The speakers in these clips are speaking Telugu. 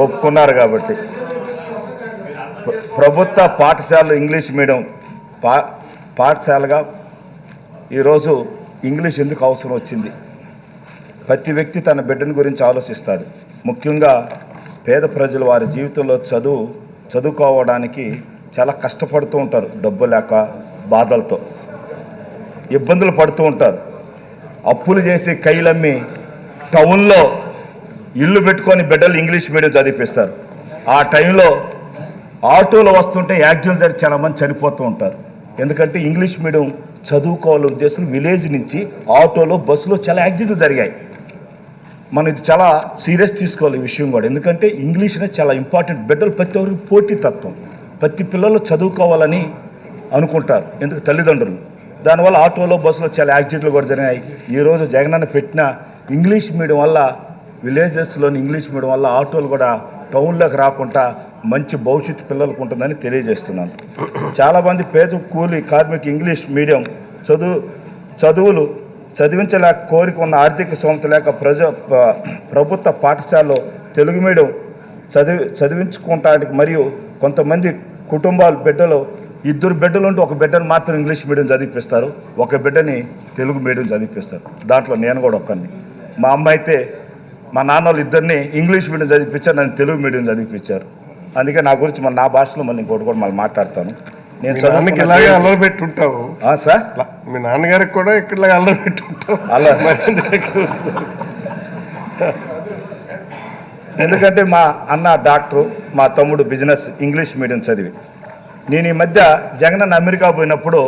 ఒప్పుకున్నారు కాబట్టి ప్రభుత్వ పాఠశాలలు ఇంగ్లీష్ మీడియం పాఠశాలగా ఈరోజు ఇంగ్లీష్ ఎందుకు అవసరం వచ్చింది? ప్రతి వ్యక్తి తన బిడ్డని గురించి ఆలోచిస్తాడు. ముఖ్యంగా పేద ప్రజలు వారి జీవితంలో చదువుకోవడానికి చాలా కష్టపడుతూ ఉంటారు. డబ్బు లేక బాధలతో ఇబ్బందులు పడుతూ ఉంటారు. అప్పులు చేసి కైలమ్మి టౌన్లో ఇల్లు పెట్టుకొని బిడ్డలు ఇంగ్లీష్ మీడియం చదివిపిస్తారు. ఆ టైంలో ఆటోలో వస్తుంటే యాక్సిడెంట్ జరిగి చాలామంది చనిపోతూ ఉంటారు. ఎందుకంటే ఇంగ్లీష్ మీడియం చదువుకోవాలనే ఉద్దేశం విలేజ్ నుంచి ఆటోలో బస్సులో చాలా యాక్సిడెంట్లు జరిగాయి. మనం ఇది చాలా సీరియస్ తీసుకోవాలి ఈ విషయం కూడా. ఎందుకంటే ఇంగ్లీష్ అనేది చాలా ఇంపార్టెంట్. బిడ్డలు ప్రతి ఒక్కరికి పోటీతత్వం, ప్రతి పిల్లలు చదువుకోవాలని అనుకుంటారు. ఎందుకు తల్లిదండ్రులు. దానివల్ల ఆటోలో బస్సులో చాలా యాక్సిడెంట్లు కూడా జరిగాయి. ఈరోజు జగనన్న పెట్టిన ఇంగ్లీష్ మీడియం వల్ల విలేజెస్లోని ఇంగ్లీష్ మీడియం వల్ల ఆటోలు కూడా టౌన్లోకి రాకుండా మంచి భవిష్యత్తు పిల్లలకు ఉంటుందని తెలియజేస్తున్నాను. చాలామంది పేద కూలీ కార్మిక ఇంగ్లీష్ మీడియం చదువులు చదివించలేక కోరిక ఉన్న ఆర్థిక స్తోమత లేక ప్రభుత్వ పాఠశాలలో తెలుగు మీడియం చదివించుకోవటానికి మరియు కొంతమంది కుటుంబాలు బిడ్డలు 2 బిడ్డలు ఉంటే ఒక బిడ్డను మాత్రం ఇంగ్లీష్ మీడియం చదివిపిస్తారు, ఒక బిడ్డని తెలుగు మీడియం చదివిపిస్తారు. దాంట్లో నేను కూడా ఒక్కడిని. మా అమ్మ అయితే మా నాన్న వాళ్ళు 2 ఇంగ్లీష్ మీడియం చదివిపించారు, నన్ను తెలుగు మీడియం చదివిపించారు. అందుకే నా గురించి నా భాషలో మళ్ళీ ఇంకోటి కూడా మళ్ళీ మాట్లాడతాను. నేను చదువుకి ఇలాగే అల్లరి పెట్టుంటావు సార్. మీ నాన్నగారికి కూడా ఇక్కడ అల్లరి పెట్టుంటావు అలా. ఎందుకంటే మా అన్న డాక్టరు, మా తమ్ముడు బిజినెస్ ఇంగ్లీష్ మీడియం చదివి. నేను ఈ మధ్య జగనన్న అమెరికా పోయినప్పుడు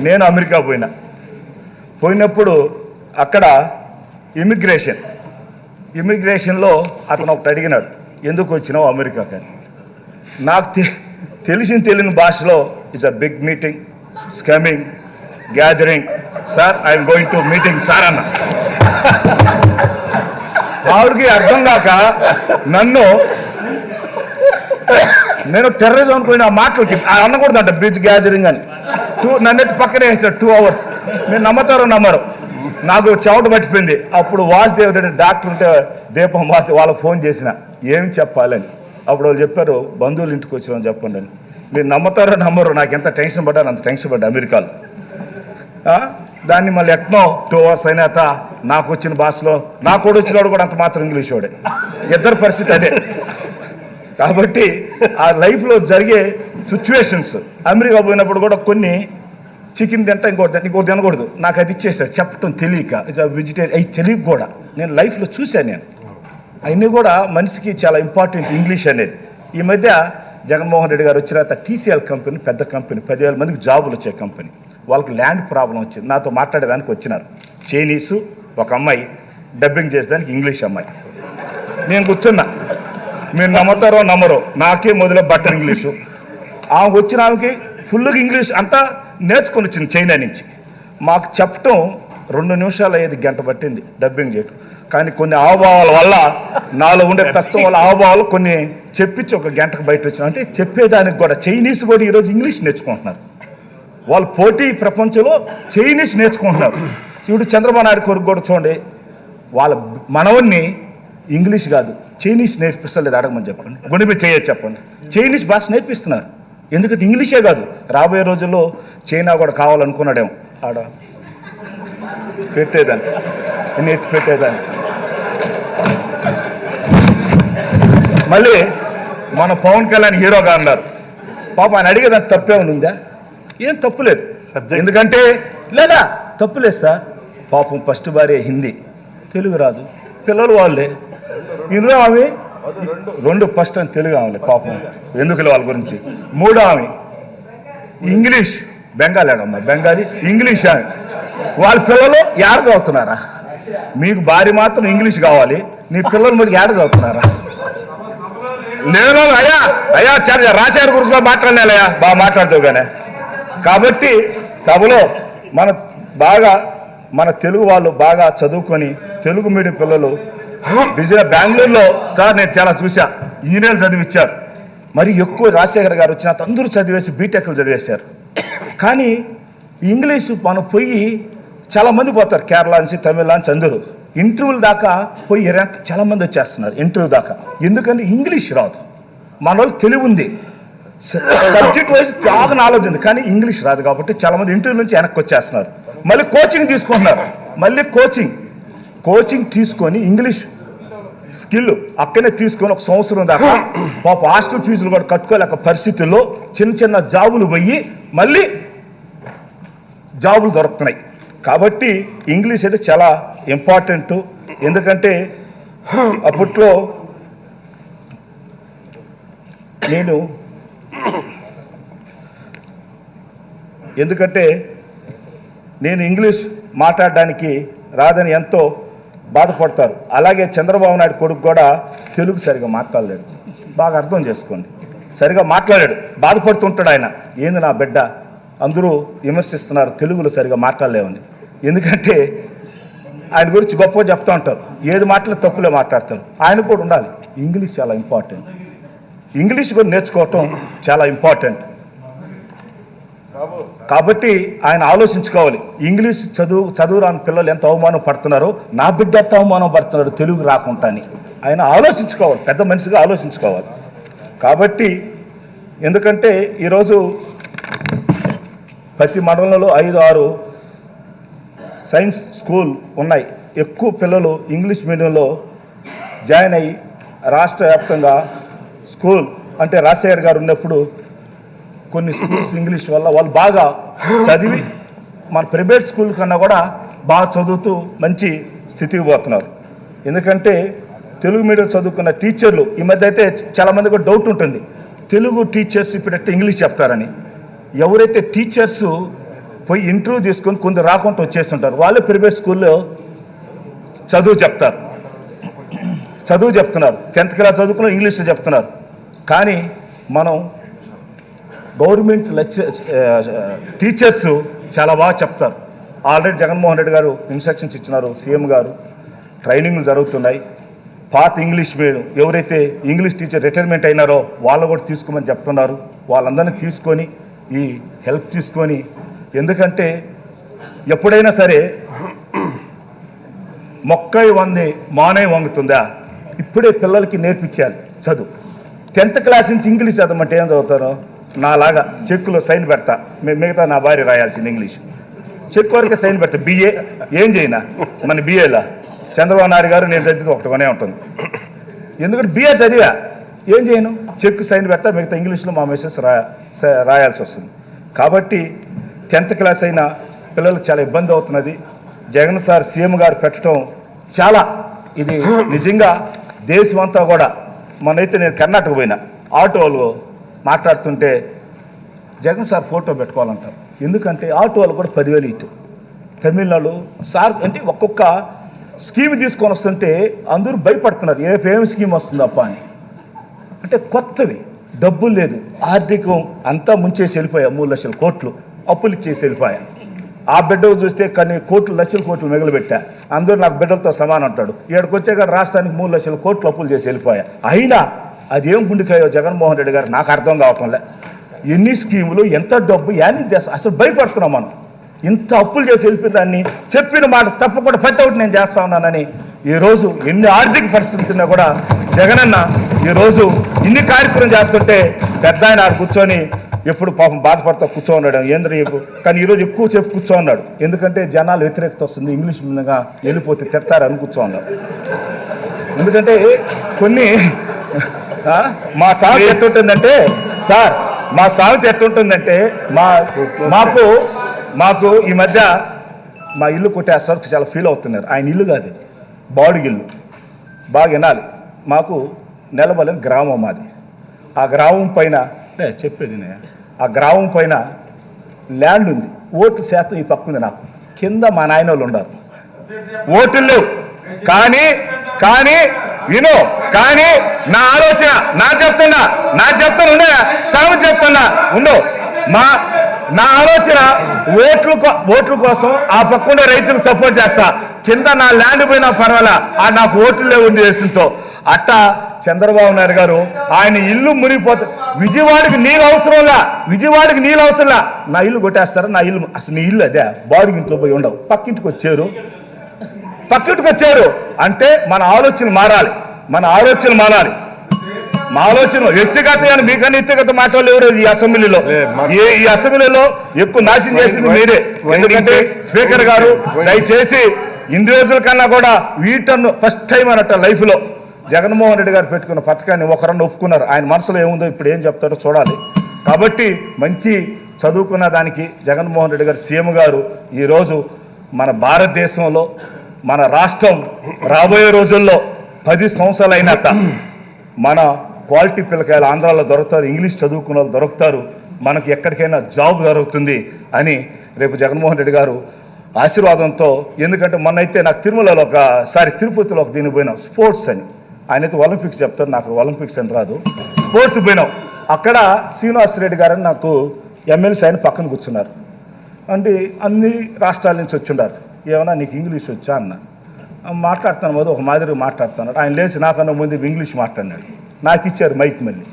నేను అమెరికా పోయినప్పుడు అక్కడ ఇమిగ్రేషన్లో అతను ఒకటి అడిగినాడు, ఎందుకు వచ్చినావు అమెరికాకి? నాకు తెలియని భాషలో it's a big meeting, scamming, gathering sir, I'm going to meeting sir అన్న. ఆవిడకి అర్థం కాక నేను టెర్రరిజం అనుకుని ఆ మాటలకి అనకూడదంట, బిగ్ గ్యాదరింగ్ అని. నన్నైతే పక్కనే వేసాడు 2 hours. మీరు నమ్మరు, నాకు చెవట పట్టిపోయింది. అప్పుడు వాసుదేవ్ రెడ్డి డాక్టర్ ఉంటే దీపం వాసు వాళ్ళకి ఫోన్ చేసిన ఏం చెప్పాలని. అప్పుడు వాళ్ళు చెప్పారు, బంధువులు ఇంటికి వచ్చినామని చెప్పండి అని. మీరు నమ్మరు, నాకు ఎంత టెన్షన్ పడ్డాను అంత టెన్షన్ పడ్డా అమెరికాలో. దాన్ని మళ్ళీ ఎట్నో 2 hours అయినాక నాకు వచ్చిన భాషలో నాకు కూడా వచ్చినవాడు కూడా అంత మాత్రం ఇంగ్లీష్ వాడే. ఇద్దరు పరిస్థితి అదే. కాబట్టి ఆ లైఫ్లో జరిగే సిచ్యువేషన్స్, అమెరికా పోయినప్పుడు కూడా కొన్ని చికెన్ తింటా ఇంకోటి తినకూడదు, నాకు అది ఇచ్చేసారు చెప్పటం తెలియక. వెజిటేరియన్ అవి తెలియక కూడా నేను లైఫ్లో చూశాను. నేను అవన్నీ కూడా మనిషికి చాలా ఇంపార్టెంట్ ఇంగ్లీష్ అనేది. ఈ మధ్య జగన్మోహన్ రెడ్డి గారు వచ్చిన తర్వాత TCL కంపెనీ, పెద్ద కంపెనీ, 10,000 మందికి జాబులు వచ్చే కంపెనీ. వాళ్ళకి ల్యాండ్ ప్రాబ్లం వచ్చింది, నాతో మాట్లాడేదానికి వచ్చినారు. చైనీసు ఒక అమ్మాయి, డబ్బింగ్ చేసేదానికి ఇంగ్లీష్ అమ్మాయి. నేను కూర్చున్నా, మీరు నమ్మరు, నాకే మొదలు బట్టర్ ఇంగ్లీషు. ఆమెకు వచ్చిన ఆమెకి ఫుల్గా ఇంగ్లీష్ అంతా నేర్చుకొని వచ్చింది చైనా నుంచి. మాకు చెప్పటం 2 నిమిషాలు అయ్యేది, గంట పట్టింది డబ్బింగ్ చేయటం. కానీ కొన్ని ఆవభావాల వల్ల, నాలో ఉండే తత్వం వల్ల ఆవభావాలు కొన్ని చెప్పించి 1 గంటకు బయట వచ్చిన. అంటే చెప్పేదానికి కూడా చైనీస్ కూడా ఈరోజు ఇంగ్లీష్ నేర్చుకుంటున్నారు. వాళ్ళు పోటీ ప్రపంచంలో చైనీస్ నేర్చుకుంటున్నారు. ఇప్పుడు చంద్రబాబు నాయుడు కొరకు కూడా చూడండి, వాళ్ళ మనవన్ని ఇంగ్లీష్ కాదు చైనీస్ నేర్పిస్తలేదు, అడగమని చెప్పండి, గుండె మీద చేయొచ్చు చెప్పండి. చైనీస్ భాష నేర్పిస్తున్నారు. ఎందుకంటే ఇంగ్లీషే కాదు, రాబోయే రోజుల్లో చైనా కూడా కావాలనుకున్నాడేమో ఆడ పెట్టేదాన్ని. మళ్ళీ మన పవన్ కళ్యాణ్ హీరోగా అన్నారు. పాప ఆయన అడిగేదానికి తప్పే ఉందా? ఏం తప్పులేదు. ఎందుకంటే లేదా తప్పులేదు సార్. పాపం ఫస్ట్ భార్య హిందీ, తెలుగు రాదు, పిల్లలు వాళ్ళే. ఇందులో ఆమె 2 ఫస్ట్ అని తెలుగు ఆమె పాపం, ఎందుకు వాళ్ళ గురించి. 3 ఆమె ఇంగ్లీష్, బెంగాలీ ఆడమ్మ, బెంగాలీ ఇంగ్లీష్ ఆమె. వాళ్ళ పిల్లలు ఏడ చదువుతున్నారా? మీకు భార్య మాత్రం ఇంగ్లీష్ కావాలి, నీ పిల్లలు మరి ఏడ చదువుతున్నారా? నేను అయ్యా రాశారు గురించి మాట్లాడినాలయ్యా, బాగా మాట్లాడుతావు కానీ. కాబట్టి సభలో మన తెలుగు వాళ్ళు బాగా చదువుకొని తెలుగు మీడియం పిల్లలు బెంగళూరులో సార్ నేను చాలా చూసా, ఇంజనీర్లు చదివించారు. మరి ఎక్కువ రాజశేఖర్ గారు వచ్చిన అందరూ చదివేసి బీటెక్లు చదివేశారు. కానీ ఇంగ్లీషు మనం పోయి చాలామంది పోతారు, కేరళ నుంచి, తమిళ నుంచి అందరూ. ఇంటర్వ్యూల దాకా పోయి చాలా మంది వచ్చేస్తున్నారు ఇంటర్వ్యూ దాకా. ఎందుకంటే ఇంగ్లీష్ రాదు. మన వాళ్ళు తెలివి ఉంది, సబ్జెక్ట్ వైజ్ బాగా నాలెడ్జ్ ఉంది, కానీ ఇంగ్లీష్ రాదు కాబట్టి చాలా మంది ఇంటర్వ్యూ నుంచి వెనక్కి వచ్చేస్తున్నారు. మళ్ళీ కోచింగ్ తీసుకుంటున్నారు. మళ్ళీ కోచింగ్ తీసుకొని ఇంగ్లీష్ స్కిల్ అక్కడనే తీసుకొని 1 సంవత్సరం దాకా పాప హాస్టల్ ఫీజులు కూడా కట్టుకోలేక పరిస్థితుల్లో చిన్న జాబులు పోయి మళ్ళీ జాబులు దొరుకుతున్నాయి. కాబట్టి ఇంగ్లీష్ అయితే చాలా ఇంపార్టెంట్. ఎందుకంటే అప్పట్లో నేను ఇంగ్లీష్ మాట్లాడడానికి రాదని ఎంతో బాధపడతారు. అలాగే చంద్రబాబు నాయుడు కొడుకు కూడా తెలుగు సరిగా మాట్లాడలేడు. బాగా అర్థం చేసుకోండి, సరిగా మాట్లాడాడు, బాధపడుతుంటాడు ఆయన. ఏంది నా బిడ్డ, అందరూ విమర్శిస్తున్నారు తెలుగులో సరిగా మాట్లాడలేమని. ఎందుకంటే ఆయన గురించి గొప్పగా చెప్తూ ఉంటారు, ఏది మాట్లాడే తప్పులే మాట్లాడతారు. ఆయన కూడా ఉండాలి. ఇంగ్లీష్ చాలా ఇంపార్టెంట్. ఇంగ్లీష్ కూడా నేర్చుకోవటం చాలా ఇంపార్టెంట్. కాబట్టి ఆయన ఆలోచించుకోవాలి. ఇంగ్లీష్ చదువు రాని పిల్లలు ఎంత అవమానం పడుతున్నారో, నా బిడ్డ ఎంత అవమానం పడుతున్నారు తెలుగు రాకుండా అని ఆయన ఆలోచించుకోవాలి, పెద్ద మనిషిగా ఆలోచించుకోవాలి. కాబట్టి ఎందుకంటే ఈరోజు ప్రతి మండలంలో 5-6 సైన్స్ స్కూల్ ఉన్నాయి. ఎక్కువ పిల్లలు ఇంగ్లీష్ మీడియంలో జాయిన్ అయ్యి రాష్ట్ర వ్యాప్తంగా స్కూల్ అంటే రాజశేఖర్ గారు ఉన్నప్పుడు కొన్ని స్కూల్స్ ఇంగ్లీష్ వల్ల వాళ్ళు బాగా చదివి మన ప్రైవేట్ స్కూల్ కన్నా కూడా బాగా చదువుతూ మంచి స్థితికి పోతున్నారు. ఎందుకంటే తెలుగు మీడియం చదువుకున్న టీచర్లు ఈ మధ్య అయితే చాలామంది కూడా డౌట్ ఉంటుంది, తెలుగు టీచర్స్ ఇప్పుడు ఇంగ్లీష్ చెప్తారని. ఎవరైతే టీచర్స్ పోయి ఇంటర్వ్యూ తీసుకొని కొందరు రాకుండా వచ్చేస్తుంటారు, వాళ్ళే ప్రైవేట్ స్కూల్లో చదువు చెప్తున్నారు. 10th క్లాస్ చదువుకున్న ఇంగ్లీష్ చెప్తున్నారు. కానీ మనం గవర్నమెంట్ టీచర్స్ చాలా బాగా చెప్తారు. ఆల్రెడీ జగన్మోహన్ రెడ్డి గారు ఇన్స్ట్రక్షన్స్ ఇచ్చినారు, సీఎం గారు ట్రైనింగ్లు జరుగుతున్నాయి. పాత ఇంగ్లీష్ మీడియం ఎవరైతే ఇంగ్లీష్ టీచర్ రిటైర్మెంట్ అయినారో వాళ్ళు కూడా తీసుకోమని చెప్తున్నారు. వాళ్ళందరినీ తీసుకొని ఈ హెల్ప్ తీసుకొని, ఎందుకంటే ఎప్పుడైనా సరే మొక్కై వంది మానై వంగుతుందా, ఇప్పుడే పిల్లలకి నేర్పించాలి చదువు. 10th క్లాస్ నుంచి ఇంగ్లీష్ చదవమంటే ఏం చదువుతారు? నాలాగా చెక్కులో సైన్ పెడతా, మిగతా నా భార్య రాయాల్సింది ఇంగ్లీష్. చెక్ వరకే సైన్ పెడతా. బిఏ ఏం చేయనా, మన బిఏలా చంద్రబాబు నాయుడు గారు నేను చదివితే ఒకటిగానే ఉంటుంది. ఎందుకంటే బిఏ చదివా, ఏం చేయను, చెక్ సైన్ పెడతా, మిగతా ఇంగ్లీష్లో మా మెసేజ్ రాయాల్సి వస్తుంది. కాబట్టి 10th క్లాస్ అయినా పిల్లలు చాలా ఇబ్బంది అవుతున్నది. జగన్ సార్ సీఎం గారు పెట్టడం చాలా ఇది నిజంగా దేశం అంతా కూడా. మొన్నైతే నేను కర్ణాటక పోయినా, ఆటోలు మాట్లాడుతుంటే జగన్ సార్ ఫోటో పెట్టుకోవాలంటారు. ఎందుకంటే ఆటో వాళ్ళు కూడా 10,000 ఇటు తమిళనాడు సార్ అంటే ఒక్కొక్క స్కీమ్ తీసుకొని వస్తుంటే అందరూ భయపడుతున్నారు, ఏం స్కీమ్ వస్తుందప్ప అని. అంటే కొత్తవి, డబ్బులు లేదు, ఆర్థికం అంతా ముంచేసి వెళ్ళిపోయా. 3 లక్షల కోట్లు అప్పులు ఇచ్చేసి వెళ్ళిపోయా. ఆ బిడ్డలు చూస్తే కొన్ని లక్షల కోట్లు మిగిలిపెట్టా. అందరూ నాకు బిడ్డలతో సమానం అంటాడు. ఇక్కడికి వచ్చాక రాష్ట్రానికి 3 లక్షల కోట్లు అప్పులు చేసి వెళ్ళిపోయా. అయినా అదేం గుండెకాయో జగన్మోహన్ రెడ్డి గారు నాకు అర్థం కావటంలే. ఎన్ని స్కీములు, ఎంత డబ్బు, అసలు భయపడుతున్నాం మనం. ఇంత అప్పులు చేసి వెళ్ళిపోయిన దాన్ని చెప్పిన మాట తప్పకుండా ఫైట్ అవుట్ నేను చేస్తా ఉన్నానని ఈరోజు ఎన్ని ఆర్థిక పరిస్థితున్నా కూడా జగనన్న ఈరోజు ఇన్ని కార్యక్రమం చేస్తుంటే పెద్ద ఆయన కూర్చొని ఎప్పుడు పాపం బాధపడతా కూర్చో ఉన్నాడు. ఏంద్ర కానీ ఈరోజు ఎక్కువ చెప్పు కూర్చో ఉన్నాడు. ఎందుకంటే జనాలు వ్యతిరేకత వస్తుంది, ఇంగ్లీష్ మీదుగా వెళ్ళిపోతే తిడతారని కూర్చో ఉన్నాడు. ఎందుకంటే కొన్ని మా సాగు ఎట్టుంటుందంటే సార్, మా సాగు ఎట్టుంటుందంటే మాకు ఈ మధ్య మా ఇల్లు కొట్టేసరికి చాలా ఫీల్ అవుతున్నారు. ఆయన ఇల్లు కాదు, బాడుగి ఇల్లు. బాగా వినాలి, మాకు నెలబలని గ్రామం మాది. ఆ గ్రామం పైన చెప్పేది ఆ గ్రామం పైన ల్యాండ్ ఉంది. ఓటు శాతం ఈ పక్క ఉంది నాకు. కింద మా నాయన వాళ్ళు ఉన్నారు, ఓటులు లేవు. కానీ విను, కానీ నా ఆలోచన నా చెప్తున్నా ఉండే సాగు చెప్తున్నా ఉండు. నా ఆలోచన ఓట్ల కోసం ఆ పక్కనే రైతులకు సపోర్ట్ చేస్తా. కింద నా ల్యాండ్ పోయినా పర్వాలా, నాకు ఓట్లు లేవు దేశంతో. అట్టా చంద్రబాబు నాయుడు గారు ఆయన ఇల్లు మునిగిపోతా. విజయవాడకి నీళ్ళు అవసరంలా, నా ఇల్లు కొట్టేస్తారా? నా ఇల్లు అసలు నీ ఇల్లు అదే, బాడీ ఇంట్లో పోయి ఉండవు, పక్కింటికి వచ్చారు. పక్కకు వచ్చారు అంటే మన ఆలోచన మారాలి, మన ఆలోచన మారాలి. మా ఆలోచన వ్యక్తిగత మీకన్నా వ్యక్తిగత మాటలు ఎవరు ఈ అసెంబ్లీలో, ఈ అసెంబ్లీలో ఎక్కువ నాశనం చేసింది మీరే. ఎందుకంటే స్పీకర్ గారు దయచేసి ఇన్ని రోజుల కన్నా కూడా వీటన్ను ఫస్ట్ టైం అన్నట్ట లైఫ్ లో జగన్మోహన్ రెడ్డి గారు పెట్టుకున్న పథకాన్ని ఒకరన్నా ఒప్పుకున్నారు. ఆయన మనసులో ఏముందో ఇప్పుడు ఏం చెప్తారో చూడాలి. కాబట్టి మంచి చదువుకున్న దానికి జగన్మోహన్ రెడ్డి గారు సీఎం గారు ఈరోజు మన భారతదేశంలో మన రాష్ట్రం రాబోయే రోజుల్లో 10 సంవత్సరాలు అయినాక మన క్వాలిటీ పిల్లకాయలు ఆంధ్రాలో దొరుకుతారు, ఇంగ్లీష్ చదువుకున్న వాళ్ళు దొరుకుతారు, మనకి ఎక్కడికైనా జాబ్ దొరుకుతుంది అని రేపు జగన్మోహన్ రెడ్డి గారు ఆశీర్వాదంతో. ఎందుకంటే మొన్నైతే నాకు తిరుమలలో ఒకసారి తిరుపతిలో ఒక దీనికి పోయినాం స్పోర్ట్స్ అని. ఆయనైతే ఒలింపిక్స్ చెప్తారు, నాకు ఒలింపిక్స్ అని రాదు. స్పోర్ట్స్ పోయినాం, అక్కడ శ్రీనివాసరెడ్డి గారని నాకు ఎమ్మెల్సీ ఆయన పక్కన కూర్చున్నారు. అంటే అన్ని రాష్ట్రాల నుంచి వచ్చిండారు. ఏమన్నా నీకు ఇంగ్లీష్ వచ్చా అన్న. మాట్లాడుతాను పోదు ఒక మాదిరిగా మాట్లాడుతున్నాడు. ఆయన లేచి నాకన్నా ముందు ఇంగ్లీష్ మాట్లాడినాడు. నాకు ఇచ్చారు మైక్, మళ్ళీ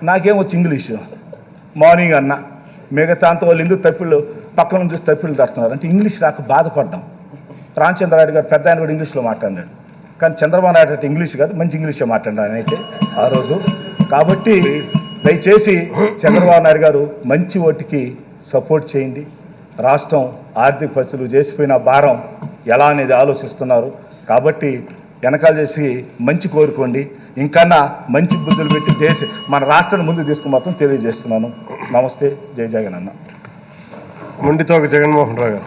నాకేమొచ్చి ఇంగ్లీషు మార్నింగ్ అన్న. మిగతా అంత వాళ్ళు ఎందుకు తప్పిళ్ళు పక్కన చూసి తప్పిళ్ళు తడుతున్నారు అంటే ఇంగ్లీష్ రాక బాధపడ్డాం. రామచంద్రరాయుడు గారు పెద్ద ఆయన కూడా ఇంగ్లీష్లో మాట్లాడినాడు, కానీ చంద్రబాబు నాయుడు అంటే ఇంగ్లీష్ కాదు మంచి ఇంగ్లీషే మాట్లాడాడు ఆయన అయితే ఆ రోజు. కాబట్టి దయచేసి చంద్రబాబు నాయుడు గారు మంచి ఓటుకి సపోర్ట్ చేయండి. రాష్ట్రం ఆర్థిక పరిస్థితులు చేసిపోయిన భారం ఎలా అనేది ఆలోచిస్తున్నారు. కాబట్టి వెనకాల చేసి మంచి కోరుకోండి, ఇంకన్నా మంచి బుద్ధులు పెట్టి మన రాష్ట్రాన్ని ముందుకు తీసుకుని మాత్రం తెలియజేస్తున్నాను. నమస్తే, జై జగన్ అన్న. ముండితో జగన్మోహన్ రావు గారు.